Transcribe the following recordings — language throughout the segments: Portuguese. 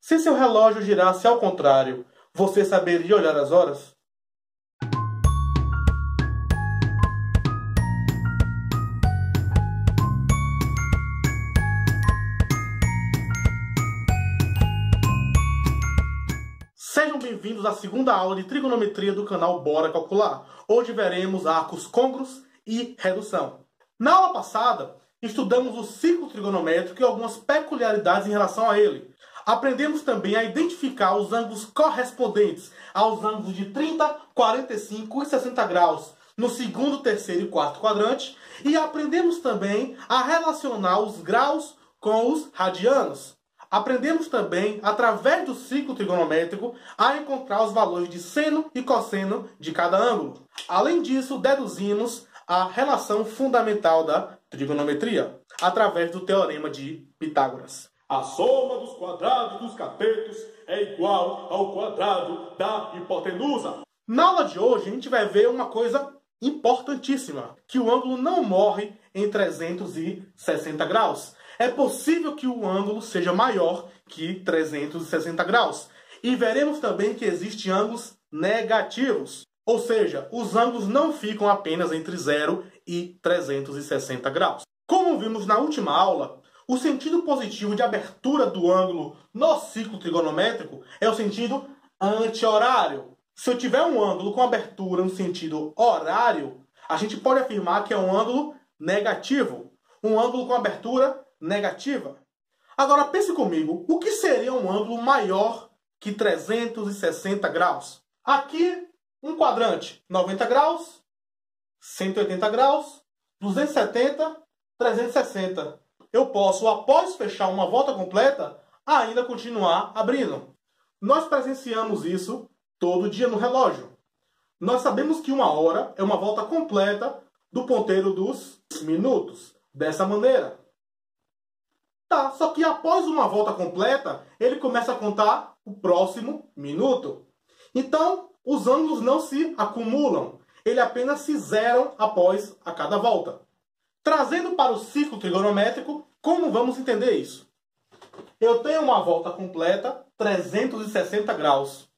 Se seu relógio girasse ao contrário, você saberia olhar as horas? Sejam bem-vindos à segunda aula de trigonometria do canal Bora Calcular. Hoje veremos arcos côngruos e redução. Na aula passada, estudamos o ciclo trigonométrico e algumas peculiaridades em relação a ele. Aprendemos também a identificar os ângulos correspondentes aos ângulos de 30, 45 e 60 graus no segundo, terceiro e quarto quadrante. E aprendemos também a relacionar os graus com os radianos. Aprendemos também, através do ciclo trigonométrico, a encontrar os valores de seno e cosseno de cada ângulo. Além disso, deduzimos a relação fundamental da trigonometria, através do teorema de Pitágoras. A soma dos quadrados dos catetos é igual ao quadrado da hipotenusa. Na aula de hoje, a gente vai ver uma coisa importantíssima, que o ângulo não morre em 360 graus. É possível que o ângulo seja maior que 360 graus. E veremos também que existem ângulos negativos. Ou seja, os ângulos não ficam apenas entre 0 e 360 graus. Como vimos na última aula, o sentido positivo de abertura do ângulo no ciclo trigonométrico é o sentido anti-horário. Se eu tiver um ângulo com abertura no sentido horário, a gente pode afirmar que é um ângulo negativo. Um ângulo com abertura negativa. Agora pense comigo, o que seria um ângulo maior que 360 graus? Aqui, um quadrante, 90 graus, 180 graus, 270, 360. Eu posso, após fechar uma volta completa, ainda continuar abrindo. Nós presenciamos isso todo dia no relógio. Nós sabemos que uma hora é uma volta completa do ponteiro dos minutos. Dessa maneira. Tá, só que após uma volta completa, ele começa a contar o próximo minuto. Então, os ângulos não se acumulam. Ele apenas se zeram após a cada volta. Trazendo para o ciclo trigonométrico, como vamos entender isso? Eu tenho uma volta completa, 360 graus.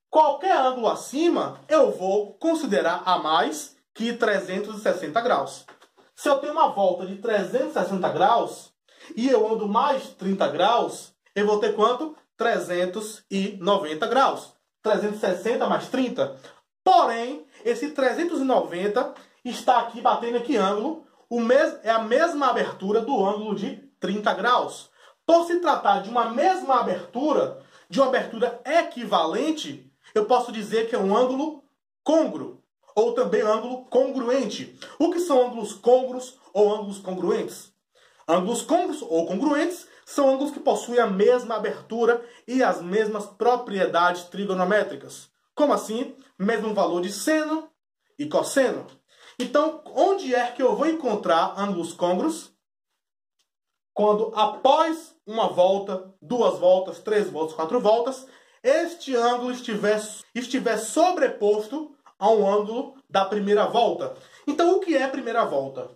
Qualquer ângulo acima, eu vou considerar a mais que 360 graus. Se eu tenho uma volta de 360 graus e eu ando mais 30 graus, eu vou ter quanto? 390 graus. 360 mais 30. Porém, esse 390 está aqui batendo em que ângulo? É a mesma abertura do ângulo de 30 graus. Por se tratar de uma mesma abertura, de uma abertura equivalente, eu posso dizer que é um ângulo côngruo, ou também ângulo congruente. O que são ângulos côngruos ou ângulos congruentes? Ângulos côngruos ou congruentes são ângulos que possuem a mesma abertura e as mesmas propriedades trigonométricas. Como assim? Mesmo valor de seno e cosseno. Então, onde é que eu vou encontrar ângulos côngruos? Quando após uma volta, 2 voltas, 3 voltas, 4 voltas, este ângulo estiver sobreposto a um ângulo da primeira volta. Então, o que é a primeira volta?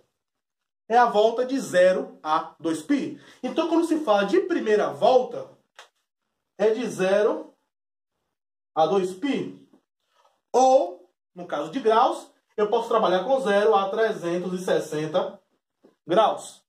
É a volta de 0 a 2π. Então, quando se fala de primeira volta, é de 0 a 2π. Ou, no caso de graus, eu posso trabalhar com 0 a 360 graus.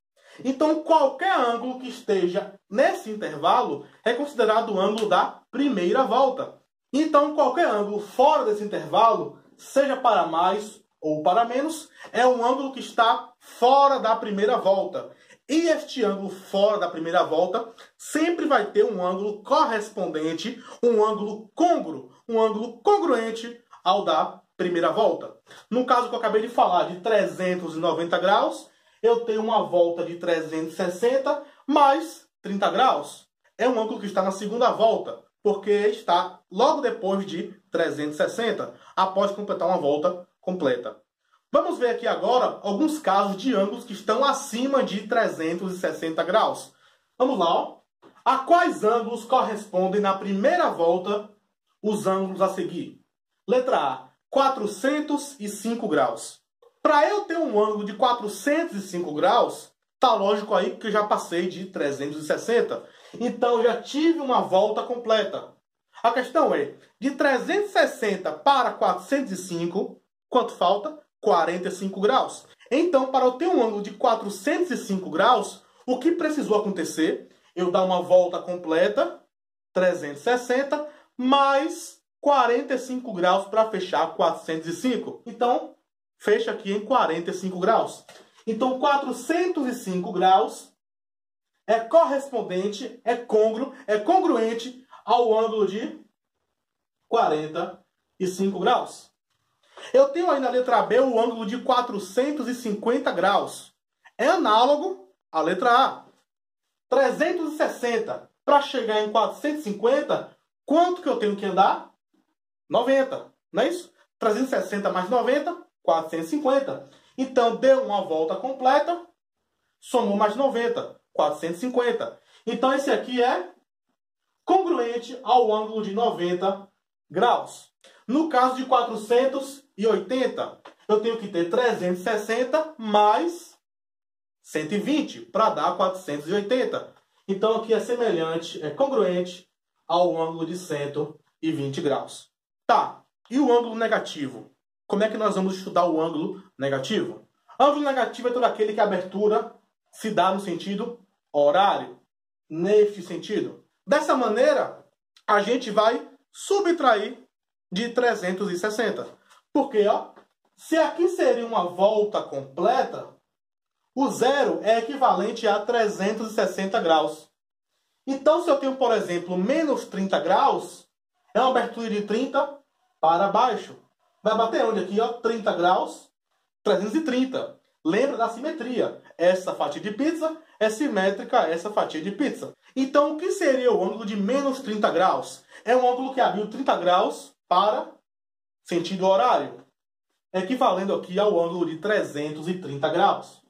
Então, qualquer ângulo que esteja nesse intervalo é considerado o ângulo da primeira volta. Então, qualquer ângulo fora desse intervalo, seja para mais ou para menos, é um ângulo que está fora da primeira volta. E este ângulo fora da primeira volta sempre vai ter um ângulo correspondente, um ângulo côngruo, um ângulo congruente ao da primeira volta. No caso que eu acabei de falar, de 390 graus, eu tenho uma volta de 360 mais 30 graus. É um ângulo que está na segunda volta, porque está logo depois de 360, após completar uma volta completa. Vamos ver aqui agora alguns casos de ângulos que estão acima de 360 graus. Vamos lá, ó. A quais ângulos correspondem na primeira volta os ângulos a seguir? Letra A, 405 graus. Para eu ter um ângulo de 405 graus, tá lógico aí que eu já passei de 360. Então, eu já tive uma volta completa. A questão é, de 360 para 405, quanto falta? 45 graus. Então, para eu ter um ângulo de 405 graus, o que precisou acontecer? Eu dar uma volta completa, 360, mais 45 graus para fechar 405. Então, fecha aqui em 45 graus. Então, 405 graus é correspondente, é congruente ao ângulo de 45 graus. Eu tenho aí na letra B o ângulo de 450 graus. É análogo à letra A. 360. Para chegar em 450, quanto que eu tenho que andar? 90. Não é isso? 360 mais 90, 450. Então, deu uma volta completa, somou mais 90, 450. Então, esse aqui é congruente ao ângulo de 90 graus. No caso de 480, eu tenho que ter 360 mais 120 para dar 480. Então, aqui é semelhante, é congruente ao ângulo de 120 graus. Tá, e o ângulo negativo? Como é que nós vamos estudar o ângulo negativo? Ângulo negativo é todo aquele que a abertura se dá no sentido horário. Neste sentido. Dessa maneira, a gente vai subtrair de 360. Porque, ó, se aqui seria uma volta completa, o zero é equivalente a 360 graus. Então, se eu tenho, por exemplo, menos 30 graus, é uma abertura de 30 para baixo. Vai bater onde aqui, ó? 30 graus, 330. Lembra da simetria. Essa fatia de pizza é simétrica a essa fatia de pizza. Então, o que seria o ângulo de menos 30 graus? É um ângulo que abriu 30 graus para sentido horário. Equivalendo aqui ao ângulo de 330 graus.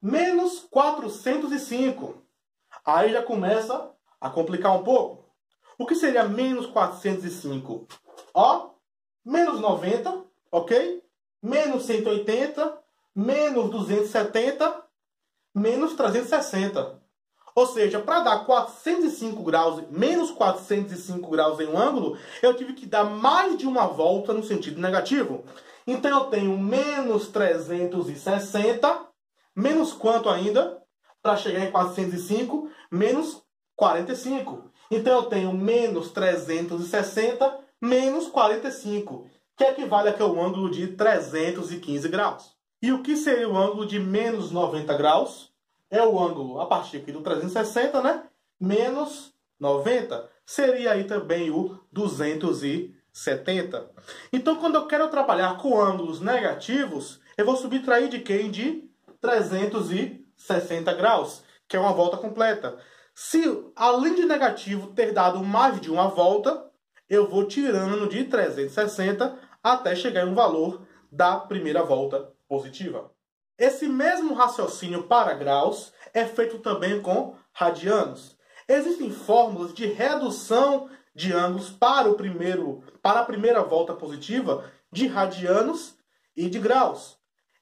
Menos 405. Aí já começa a complicar um pouco. O que seria menos 405? Ó, menos 90, ok? Menos 180, menos 270, menos 360. Ou seja, para dar 405 graus, menos 405 graus em um ângulo, eu tive que dar mais de uma volta no sentido negativo. Então, eu tenho menos 360, menos quanto ainda? Para chegar em 405, menos 45. Então, eu tenho menos 360, menos 45, que equivale ao ângulo de 315 graus. E o que seria o ângulo de menos 90 graus? É o ângulo a partir aqui do 360, né? Menos 90. Seria aí também o 270. Então, quando eu quero trabalhar com ângulos negativos, eu vou subtrair de quem? De 360 graus, que é uma volta completa. Se, além de negativo, ter dado mais de uma volta, eu vou tirando de 360 até chegar em um valor da primeira volta positiva. Esse mesmo raciocínio para graus é feito também com radianos. Existem fórmulas de redução de ângulos para a primeira volta positiva de radianos e de graus.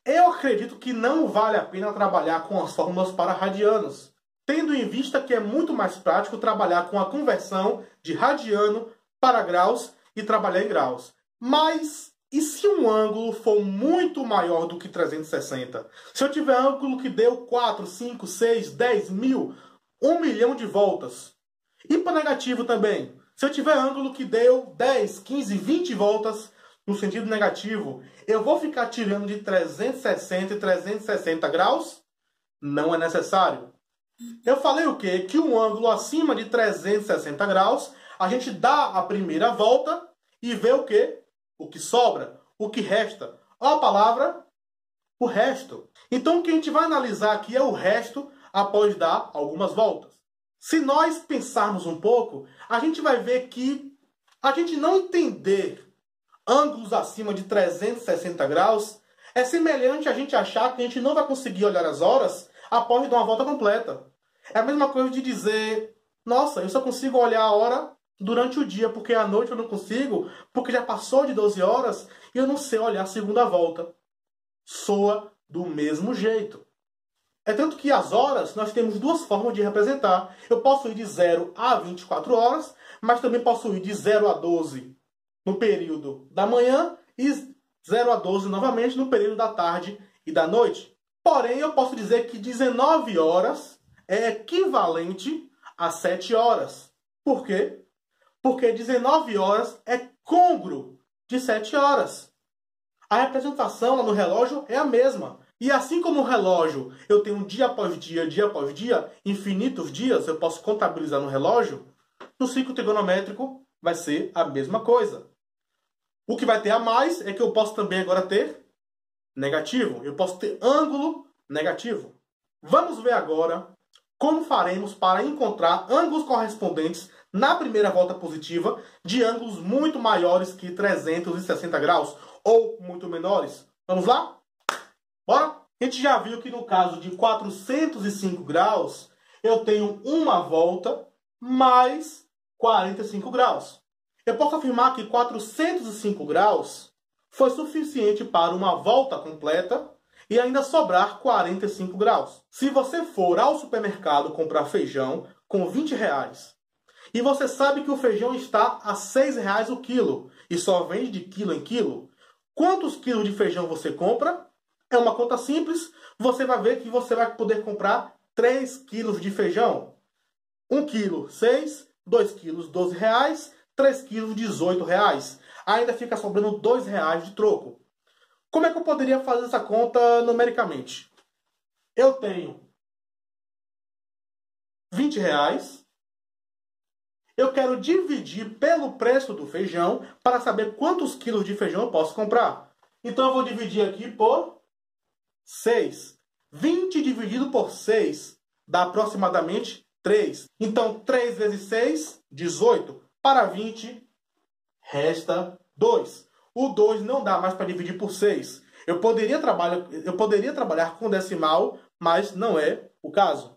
Eu acredito que não vale a pena trabalhar com as fórmulas para radianos, tendo em vista que é muito mais prático trabalhar com a conversão de radiano para graus e trabalhar em graus. Mas e se um ângulo for muito maior do que 360? Se eu tiver ângulo que deu 4, 5, 6, 10 mil, 1 milhão de voltas. E para negativo também. Se eu tiver ângulo que deu 10, 15, 20 voltas no sentido negativo, eu vou ficar tirando de 360 e 360 graus? Não é necessário. Eu falei o quê? Que um ângulo acima de 360 graus, a gente dá a primeira volta e vê o quê? O que sobra, o que resta. Olha a palavra, o resto. Então, o que a gente vai analisar aqui é o resto após dar algumas voltas. Se nós pensarmos um pouco, a gente vai ver que a gente não entender ângulos acima de 360 graus é semelhante a gente achar que a gente não vai conseguir olhar as horas após dar uma volta completa. É a mesma coisa de dizer, nossa, eu só consigo olhar a hora durante o dia, porque à noite eu não consigo, porque já passou de 12 horas e eu não sei olhar a segunda volta. Soa do mesmo jeito. É tanto que as horas nós temos duas formas de representar. Eu posso ir de 0 a 24 horas, mas também posso ir de 0 a 12 no período da manhã e 0 a 12 novamente no período da tarde e da noite. Porém, eu posso dizer que 19 horas é equivalente a 7 horas. Por quê? Porque 19 horas é côngruo de 7 horas. A representação lá no relógio é a mesma. E assim como o relógio, eu tenho dia após dia, infinitos dias, eu posso contabilizar no relógio, no ciclo trigonométrico vai ser a mesma coisa. O que vai ter a mais é que eu posso também agora ter negativo. Eu posso ter ângulo negativo. Vamos ver agora como faremos para encontrar ângulos correspondentes na primeira volta positiva de ângulos muito maiores que 360 graus ou muito menores. Vamos lá? Bora? A gente já viu que no caso de 405 graus, eu tenho uma volta mais 45 graus. Eu posso afirmar que 405 graus foi suficiente para uma volta completa e ainda sobrar 45 graus. Se você for ao supermercado comprar feijão com 20 reais e você sabe que o feijão está a 6 reais o quilo e só vende de quilo em quilo, quantos quilos de feijão você compra? É uma conta simples, você vai ver que você vai poder comprar 3 quilos de feijão. 1 quilo, 6, 2 quilos, 12 reais, 3 quilos, 18 reais. Ainda fica sobrando 2 reais de troco. Como é que eu poderia fazer essa conta numericamente? Eu tenho 20 reais. Eu quero dividir pelo preço do feijão para saber quantos quilos de feijão eu posso comprar. Então eu vou dividir aqui por 6. 20 dividido por 6 dá aproximadamente 3. Então 3 vezes 6, 18. Para 20, resta 2. O 2 não dá mais para dividir por 6. Eu poderia trabalhar com decimal, mas não é o caso.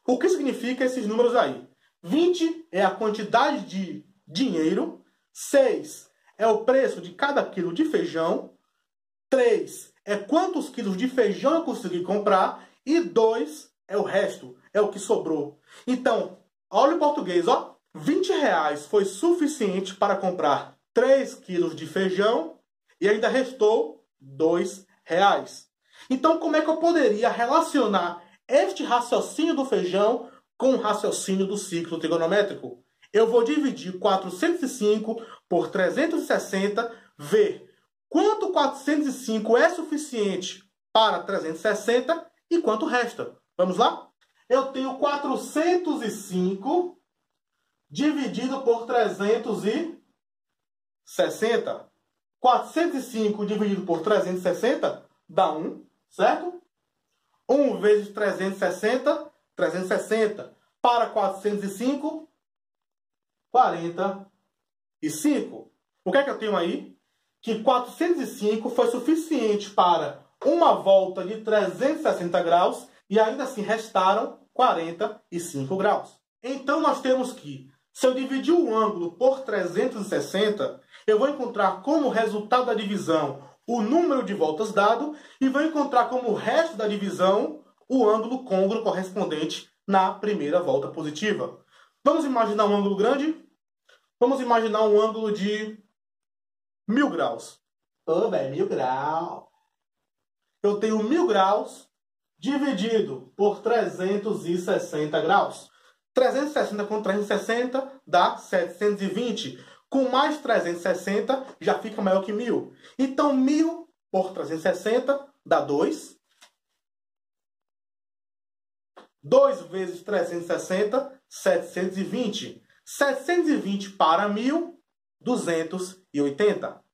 O que significa esses números aí? 20 é a quantidade de dinheiro, 6 é o preço de cada quilo de feijão, 3 é quantos quilos de feijão eu consegui comprar e 2 é o resto, é o que sobrou. Então, olha o português, ó. 20 reais foi suficiente para comprar 3 quilos de feijão e ainda restou 2 reais. Então, como é que eu poderia relacionar este raciocínio do feijão com o raciocínio do ciclo trigonométrico? Eu vou dividir 405 por 360, ver quanto 405 é suficiente para 360 e quanto resta. Vamos lá? Eu tenho 405 dividido por 360. 405 dividido por 360 dá 1, certo? 1 vezes 360, 360. Para 405, 45. O que é que eu tenho aí? Que 405 foi suficiente para uma volta de 360 graus e ainda assim restaram 45 graus. Então nós temos que, se eu dividir o ângulo por 360, eu vou encontrar como resultado da divisão o número de voltas dado e vou encontrar como resto da divisão o ângulo côngruo correspondente na primeira volta positiva. Vamos imaginar um ângulo grande? Vamos imaginar um ângulo de 1000 graus. Ô, velho, 1000 graus. Eu tenho 1000 graus dividido por 360 graus. 360 com 360 dá 720. Com mais 360 já fica maior que 1000. Então 1000 por 360 dá 2. 2 vezes 360, 720. 720 para 1000, 280.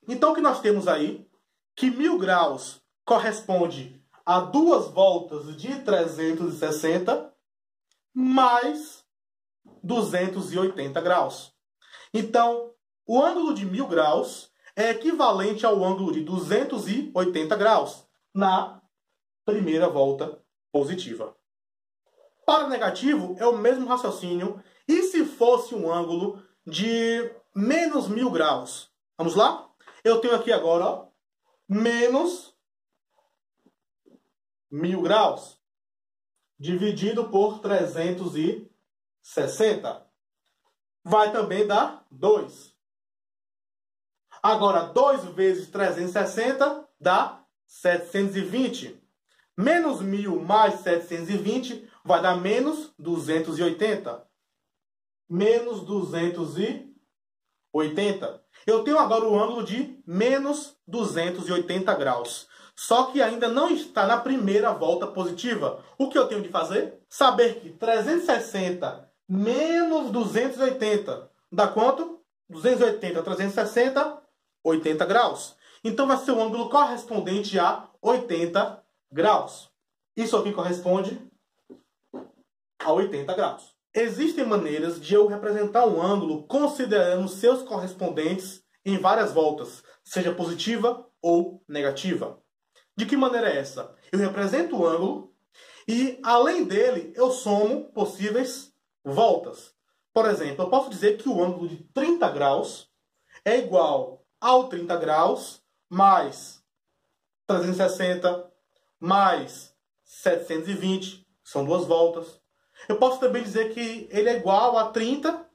Então o que nós temos aí? Que 1000 graus corresponde a 2 voltas de 360 mais 280 graus. Então, o ângulo de 1000 graus é equivalente ao ângulo de 280 graus na primeira volta positiva. Para negativo, é o mesmo raciocínio. E se fosse um ângulo de menos 1000 graus? Vamos lá? Eu tenho aqui agora, ó, menos 1000 graus, dividido por 360. Vai também dar 2. Agora, 2 vezes 360 dá 720. Menos 1000 mais 720 vai dar menos 280. Menos 280. Eu tenho agora o ângulo de menos 280 graus. Só que ainda não está na primeira volta positiva. O que eu tenho de fazer? Saber que 360 menos 280 dá quanto? 280, 360, 80 graus. Então vai ser o ângulo correspondente a 80 graus. Isso aqui corresponde a 80 graus. Existem maneiras de eu representar um ângulo considerando seus correspondentes em várias voltas, seja positiva ou negativa. De que maneira é essa? Eu represento o ângulo e, além dele, eu somo possíveis voltas. Por exemplo, eu posso dizer que o ângulo de 30 graus é igual ao 30 graus mais 360 mais 720, são 2 voltas. Eu posso também dizer que ele é igual a 30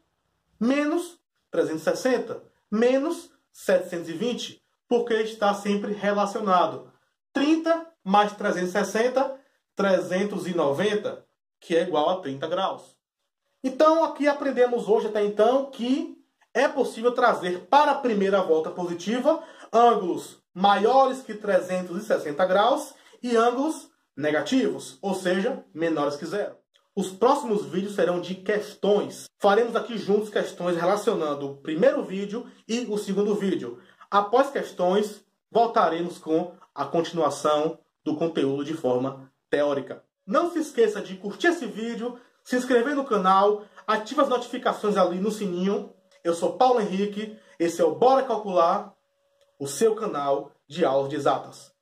menos 360 menos 720, porque está sempre relacionado. 30 mais 360, 390, que é igual a 30 graus. Então, aqui aprendemos hoje até então que é possível trazer para a primeira volta positiva ângulos maiores que 360 graus e ângulos negativos, ou seja, menores que zero. Os próximos vídeos serão de questões. Faremos aqui juntos questões relacionando o primeiro vídeo e o segundo vídeo. Após questões, voltaremos com a continuação do conteúdo de forma teórica. Não se esqueça de curtir esse vídeo, se inscrever no canal, ative as notificações ali no sininho. Eu sou Paulo Henrique, esse é o Bora Calcular, o seu canal de aulas de exatas.